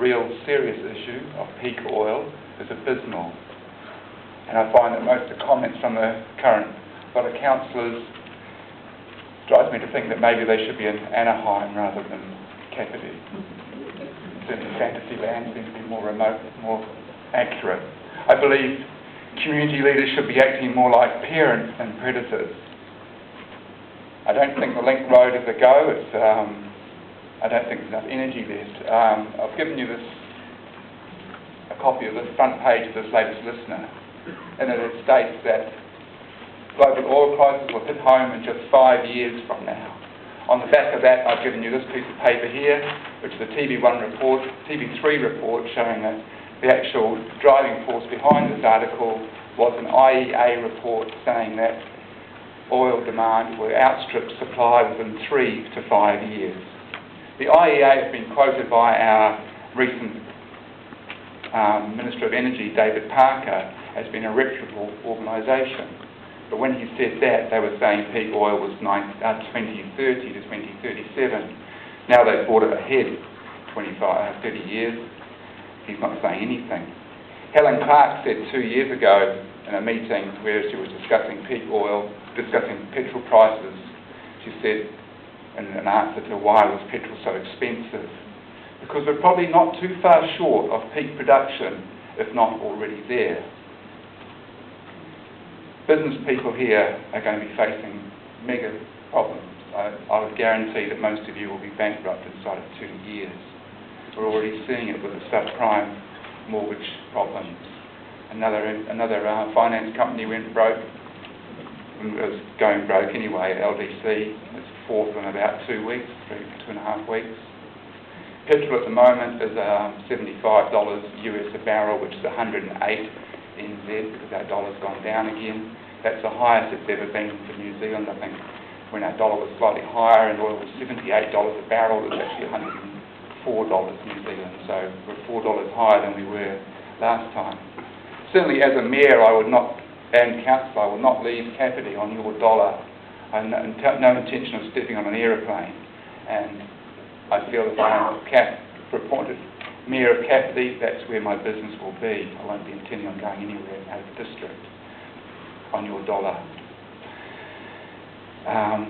real serious issue of peak oil is abysmal. And I find that most of the comments from the current lot of councillors drives me to think that maybe they should be in Anaheim rather than Kapiti. Certainly fantasy land seems to be more remote, more accurate. I believe community leaders should be acting more like parents than predators. I don't think the link road is a go. I don't think there's enough energy left. I've given you a copy of this front page of this latest Listener, and it states that global oil prices will hit home in just 5 years from now. On the back of that, I've given you this piece of paper here, which is a TV3 report showing that the actual driving force behind this article was an IEA report saying that oil demand will outstrip supply within 3 to 5 years. The IEA has been quoted by our recent Minister of Energy, David Parker, as being a reputable organisation. But when he said that, they were saying peak oil was 2030 to 2037. Now they've brought it ahead 30 years. He's not saying anything. Helen Clark said 2 years ago in a meeting where she was discussing peak oil, discussing petrol prices, she said in an answer to why was petrol so expensive, because we're probably not too far short of peak production, if not already there. Business people here are going to be facing mega problems. I would guarantee that most of you will be bankrupt inside of 2 years. We're already seeing it with the subprime mortgage problems. Another finance company went broke, and was going broke anyway, LDC. It's fourth in about 2 weeks, 2.5 weeks. Petrol at the moment is $75 US a barrel, which is 108 NZ, because our dollar's gone down again. That's the highest it's ever been for New Zealand. I think when our dollar was slightly higher and oil was $78 a barrel, it was actually $104 New Zealand. So we're $4 higher than we were last time. Certainly as a mayor, and council, I will not leave Kapiti on your dollar. I have no intention of stepping on an aeroplane. And I feel if I'm appointed Mayor of Kapiti, that's where my business will be. I won't be intending on going anywhere out of the district on your dollar. I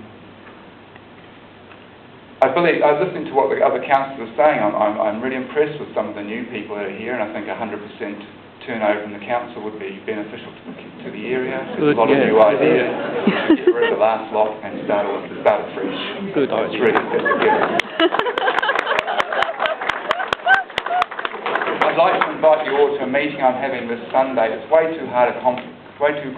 was listening to what the other councillors are saying. I'm really impressed with some of the new people that are here, and I think 100% turnover in the council would be beneficial to the area. There's a lot of new ideas. Get rid of the last lot and start fresh. Good idea. I'd like to invite you all to a meeting I'm having this Sunday. It's way too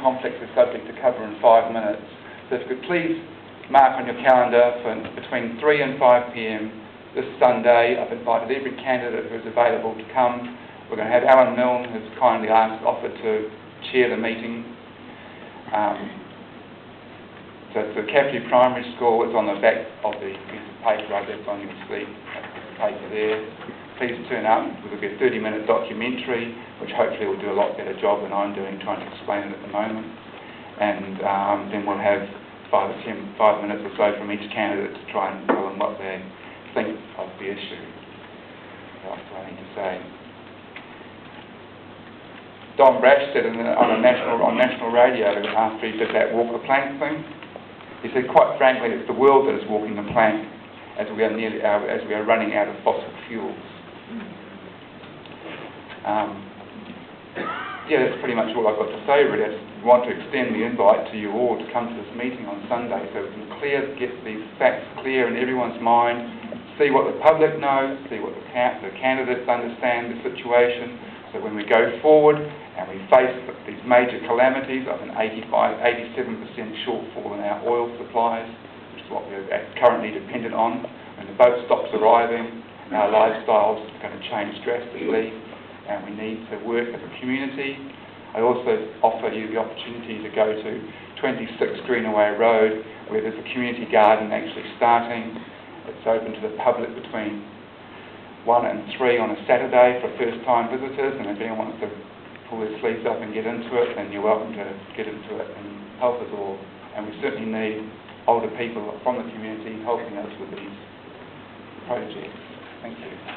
complex a subject to cover in 5 minutes. So if you could please mark on your calendar for between 3 and 5 p.m. this Sunday. I've invited every candidate who's available to come. We're going to have Alan Milne, who's kindly offered to chair the meeting. So it's the Kapiti Primary School. It's on the back of the piece of paper I left on your seat. Paper there. Please turn up. There'll be a 30-minute documentary, which hopefully will do a lot better job than I'm doing trying to explain it at the moment. And then we'll have 5 minutes or so from each candidate to try and tell them what they think of the issue. What else do I need to say? Don Brash said on national radio after he did that walk the plank thing, he said, quite frankly, it's the world that is walking the plank as we are running out of fossil fuels. Yeah, that's pretty much all I've got to say, really. I just want to extend the invite to you all to come to this meeting on Sunday so we can get these facts clear in everyone's mind, see what the public knows, see what the candidates understand the situation, so when we go forward and we face these major calamities of an 87% shortfall in our oil supplies, which is what we're currently dependent on, when the boat stops arriving, our lifestyles are going to change drastically, and we need to work as a community. I also offer you the opportunity to go to 26 Greenaway Road, where there's a community garden actually starting. It's open to the public between 1 and 3 on a Saturday for first-time visitors, and if anyone wants to pull their sleeves up and get into it, then you're welcome to get into it and help us all. And we certainly need older people from the community helping us with these projects. Thank you.